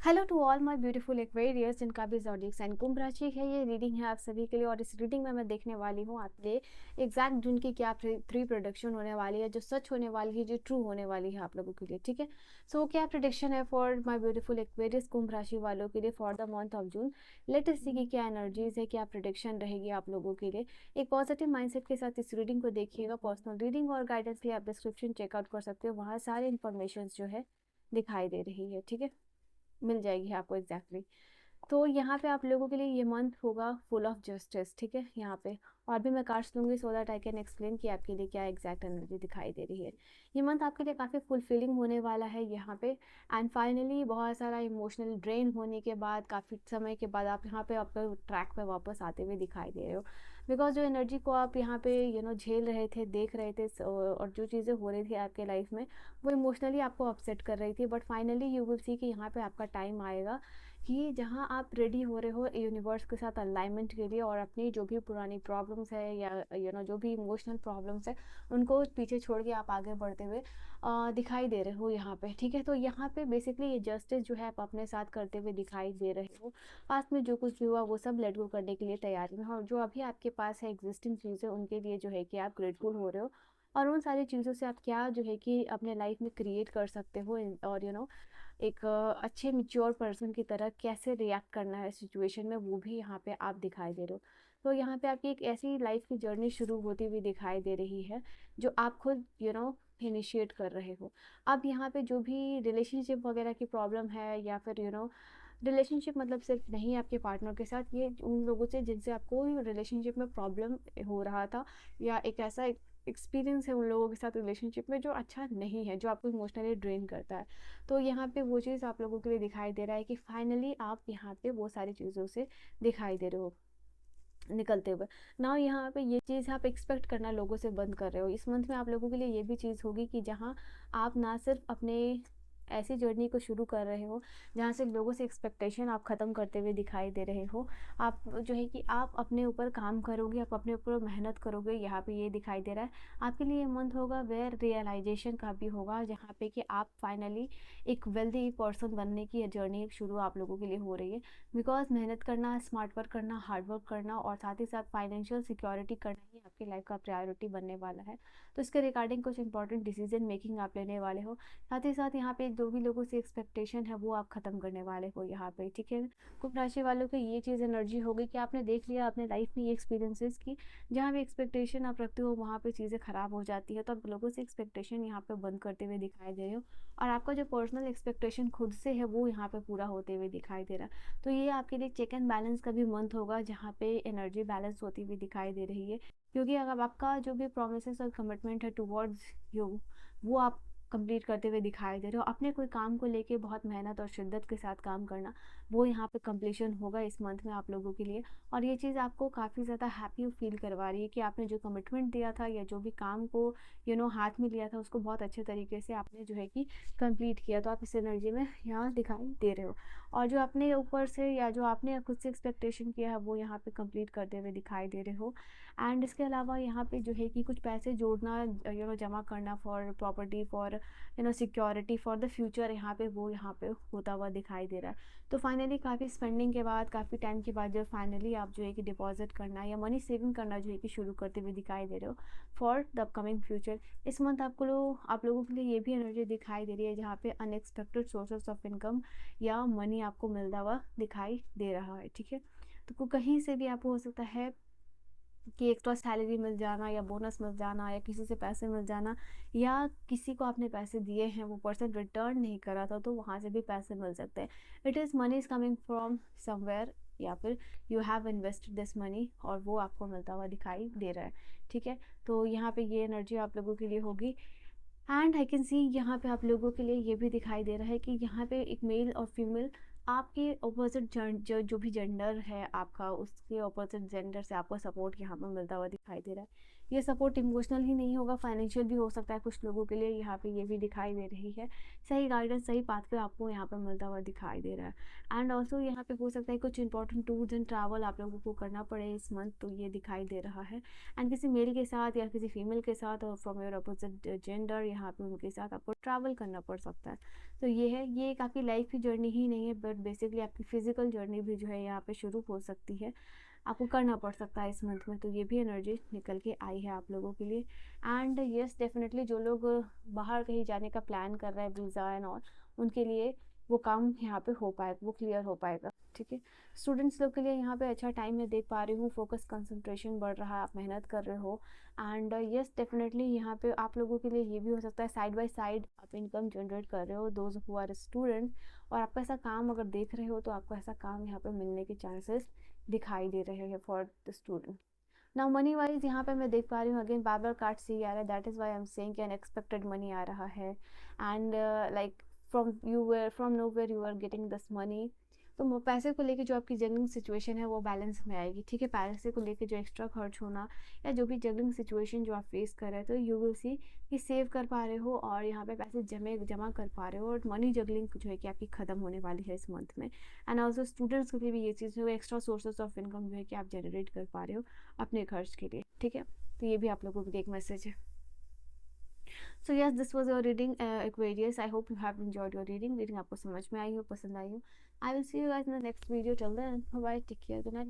Hello to all my beautiful aquarians जिनका भी zodiac sign कुंभ राशि है। ये रीडिंग है आप सभी के लिए और इस रीडिंग में मैं देखने वाली हूँ आपके एग्जैक्ट जून की क्या थ्री प्रोडक्शन होने वाली है, जो सच होने वाली है, जो ट्रू होने वाली है आप लोगों के लिए। ठीक है, सो क्या प्रोडिक्शन है फॉर माय ब्यूटीफुल एक्वेरियस कुंभ राशि वालों के लिए for the month of June. Let us see की क्या एनर्जीज है, क्या प्रोडिक्शन रहेगी आप लोगों के लिए। एक पॉजिटिव माइंडसेट के साथ इस रीडिंग को देखिएगा। पर्सनल रीडिंग और गाइडेंस के लिए आप डिस्क्रिप्शन चेकआउट कर सकते हो, वहाँ सारी इन्फॉर्मेशन जो है दिखाई दे रही है। ठीक है, मिल जाएगी आपको एग्जैक्टली तो यहाँ पे आप लोगों के लिए ये मंथ होगा फुल ऑफ जस्टिस। ठीक है, यहाँ पे और भी मैं कार्ड्स लूँगी so that I can explain कि आपके लिए क्या एग्जैक्ट एनर्जी दिखाई दे रही है। ये मंथ आपके लिए काफ़ी फुलफिलिंग होने वाला है यहाँ पे। एंड फाइनली बहुत सारा इमोशनल ड्रेन होने के बाद काफ़ी समय के बाद आप यहाँ पे अपने ट्रैक पे वापस आते हुए दिखाई दे रहे हो। बिकॉज जो एनर्जी को आप यहाँ पे झेल रहे थे, देख रहे थे और जो चीज़ें हो रही थी आपके लाइफ में वो इमोशनली आपको अपसेट कर रही थी। But finally you will see कि यहाँ पे आपका टाइम आएगा कि जहाँ आप रेडी हो रहे हो यूनिवर्स के साथ अलाइनमेंट के लिए और अपनी जो भी पुरानी प्रॉब्लम्स है या जो भी इमोशनल प्रॉब्लम्स है उनको पीछे छोड़ के आप आगे बढ़ते हुए दिखाई दे रहे हो यहाँ पे। ठीक है, तो यहाँ पे बेसिकली ये जस्टिस जो है आप अपने साथ करते हुए दिखाई दे रहे हो। पास्ट में जो कुछ भी हुआ वो सब लेट गो करने के लिए तैयारी में हो और जो अभी आपके पास है एग्जिस्टिंग चीज़ें उनके लिए जो है कि आप ग्रेटफुल हो रहे हो और उन सारी चीज़ों से आप क्या जो है कि अपने लाइफ में क्रिएट कर सकते हो और एक अच्छे मैच्योर पर्सन की तरह कैसे रिएक्ट करना है सिचुएशन में वो भी यहाँ पे आप दिखाई दे रहे हो। तो यहाँ पे आपकी एक ऐसी लाइफ की जर्नी शुरू होती हुई दिखाई दे रही है जो आप खुद इनिशिएट कर रहे हो। अब यहाँ पे जो भी रिलेशनशिप वगैरह की प्रॉब्लम है या फिर रिलेशनशिप मतलब सिर्फ नहीं आपके पार्टनर के साथ, ये उन लोगों से जिनसे आपको रिलेशनशिप में प्रॉब्लम हो रहा था या एक ऐसा एक्सपीरियंस है उन लोगों के साथ रिलेशनशिप में जो अच्छा नहीं है, जो आपको इमोशनली ड्रेन करता है। तो यहाँ पे वो चीज़ आप लोगों के लिए दिखाई दे रहा है कि फाइनली आप यहाँ पे वो सारी चीज़ों से दिखाई दे रहे हो निकलते हुए ना। यहाँ पे ये चीज़ आप एक्सपेक्ट करना लोगों से बंद कर रहे हो। इस मंथ में आप लोगों के लिए ये भी चीज़ होगी कि जहाँ आप ना सिर्फ अपने ऐसी जर्नी को शुरू कर रहे हो जहाँ से लोगों से एक्सपेक्टेशन आप ख़त्म करते हुए दिखाई दे रहे हो। आप जो है कि आप अपने ऊपर काम करोगे, आप अपने ऊपर मेहनत करोगे, यहाँ पे ये दिखाई दे रहा है। आपके लिए ये मंथ होगा वेयर रियलाइजेशन का भी होगा, जहाँ पे कि आप फाइनली एक वेल्दी पर्सन बनने की जर्नी शुरू आप लोगों के लिए हो रही है। बिकॉज मेहनत करना, स्मार्ट वर्क करना, हार्ड वर्क करना और साथ ही साथ फाइनेंशियल सिक्योरिटी करना ही आपकी लाइफ का प्रायोरिटी बनने वाला है। तो इसके रिगार्डिंग कुछ इंपॉर्टेंट डिसीजन मेकिंग आप लेने वाले हो। साथ ही साथ यहाँ पे जो भी लोगों से एक्सपेक्टेशन है वो आप ख़त्म करने वाले हो यहाँ पे। ठीक है, कुंभ राशि वालों की ये चीज़ एनर्जी होगी कि आपने देख लिया अपने लाइफ में ये एक्सपीरियंसेस की जहाँ भी एक्सपेक्टेशन आप रखते हो वहाँ पे चीज़ें ख़राब हो जाती है। तो आप लोगों से एक्सपेक्टेशन यहाँ पे बंद करते हुए दिखाई दे रहे हो और आपका जो पर्सनल एक्सपेक्टेशन खुद से है वो यहाँ पे पूरा होते हुए दिखाई दे रहा है। तो ये आपके लिए चेक एंड बैलेंस का भी मंथ होगा जहाँ पे एनर्जी बैलेंस होती हुई दिखाई दे रही है। क्योंकि अगर आपका जो भी प्रोमिसेस और कमिटमेंट है टुवर्ड्स यू वो आप कंप्लीट करते हुए दिखाई दे रहे हो। अपने कोई काम को लेके बहुत मेहनत और शिद्दत के साथ काम करना वो यहाँ पे कंप्लीशन होगा इस मंथ में आप लोगों के लिए। और ये चीज़ आपको काफ़ी ज़्यादा हैप्पी फील करवा रही है कि आपने जो कमिटमेंट दिया था या जो भी काम को हाथ में लिया था उसको बहुत अच्छे तरीके से आपने जो है कि कंप्लीट किया। तो आप इस एनर्जी में यहाँ दिखाई दे रहे हो और जो अपने ऊपर से या जो आपने खुद से एक्सपेक्टेशन किया है वो यहाँ पे कंप्लीट करते हुए दिखाई दे रहे हो। एंड इसके अलावा यहाँ पे जो है कि कुछ पैसे जोड़ना, जमा करना for property, for security for the future, यहाँ पे वो यहाँ पे होता हुआ दिखाई दे रहा है। तो फाइनली काफ़ी स्पेंडिंग के बाद, काफ़ी टाइम के बाद जब फाइनली आप जो है कि डिपॉजिट करना या मनी सेविंग करना जो है कि शुरू करते हुए दिखाई दे रहे हो फॉर द अपकमिंग फ्यूचर। इस मंथ आप लोगों के लिए ये भी एनर्जी दिखाई दे रही है जहाँ पे अनएक्सपेक्टेड सोर्सेस ऑफ इनकम या मनी आपको मिलता हुआ दिखाई दे रहा है। ठीक है, तो कहीं से भी आपको हो सकता है कि एक्स्ट्रा सैलरी मिल जाना या बोनस मिल जाना या किसी से पैसे मिल जाना या किसी को आपने पैसे दिए हैं वो पर्सन रिटर्न नहीं करा था तो वहाँ से भी पैसे मिल सकते हैं। It is money is coming from somewhere या फिर you have invested this money और वो आपको मिलता हुआ दिखाई दे रहा है। ठीक है, तो यहाँ पे ये एनर्जी आप लोगों के लिए होगी। एंड आई कैन सी यहाँ पे आप लोगों के लिए ये भी दिखाई दे रहा है कि यहाँ पे एक मेल और फीमेल आपके ऑपोजिट जो भी जेंडर है आपका, उसके ऑपोजिट जेंडर से आपको सपोर्ट यहाँ पर मिलता हुआ दिखाई दे रहा है। ये सपोर्ट इमोशनल ही नहीं होगा, फाइनेंशियल भी हो सकता है कुछ लोगों के लिए, यहाँ पे ये भी दिखाई दे रही है। सही गाइडेंस, सही पाथ पे आपको यहाँ पे मिलता हुआ दिखाई दे रहा है। एंड ऑल्सो यहाँ पे हो सकता है कुछ इंपॉर्टेंट टूर्स एंड ट्रैवल आप लोगों को करना पड़े इस मंथ, तो ये दिखाई दे रहा है। एंड किसी मेल के साथ या किसी फीमेल के साथ और फ्रॉम योर अपोजिट जेंडर, यहाँ पे उनके साथ आपको ट्रैवल करना पड़ सकता है। तो ये है, ये एक आपकी लाइफ की जर्नी ही नहीं है, बट बेसिकली आपकी फिजिकल जर्नी भी जो है यहाँ पे शुरू हो सकती है, आपको करना पड़ सकता है इस मंथ में। तो ये भी एनर्जी निकल के आई है आप लोगों के लिए। एंड यस, डेफिनेटली जो लोग बाहर कहीं जाने का प्लान कर रहे हैं, वीज़ा एंड ऑल, उनके लिए वो काम यहाँ पे हो पाएगा, वो क्लियर हो पाएगा। ठीक है, स्टूडेंट्स लोग के लिए यहाँ पे अच्छा टाइम मैं देख पा रही हूँ, फोकस कंसंट्रेशन बढ़ रहा है, आप मेहनत कर रहे हो। एंड यस, डेफिनेटली यहाँ पे आप लोगों के लिए ये भी हो सकता है साइड बाय साइड आप इनकम जनरेट कर रहे हो, दोज हु आर स्टूडेंट, और आपको ऐसा काम अगर देख रहे हो तो आपको ऐसा काम यहाँ पे मिलने के चांसेस दिखाई दे रहे हैं for the student. Now money wise यहाँ पे मैं देख पा रही हूँ अगेन बार बार कार्ड से आ रहा है, that is why I am saying कि अनएक्सपेक्टेड मनी आ रहा है। And like from nowhere you are getting this money. तो पैसे को लेके जो आपकी जगलिंग सिचुएशन है वो बैलेंस में आएगी। ठीक है, पैसे को लेके जो एक्स्ट्रा खर्च होना या जो भी जगलिंग सिचुएशन जो आप फेस कर रहे हैं, तो यू विल सी कि सेव कर पा रहे हो और यहाँ पे पैसे जमा कर पा रहे हो, और मनी जगलिंग जो है कि आपकी ख़त्म होने वाली है इस मंथ में। एंड ऑल्सो स्टूडेंट्स के लिए भी ये चीज़ है, एक्स्ट्रा सोर्सेज ऑफ इनकम जो है कि आप जनरेट कर पा रहे हो अपने खर्च के लिए। ठीक है, तो ये भी आप लोगों के लिए एक मैसेज है। So yes, this was your reading Aquarius. I hope you have enjoyed your reading. Reading आपको समझ में आई हो, पसंद आई हो। I will see you guys in the next video. Till then bye bye, take care, good night.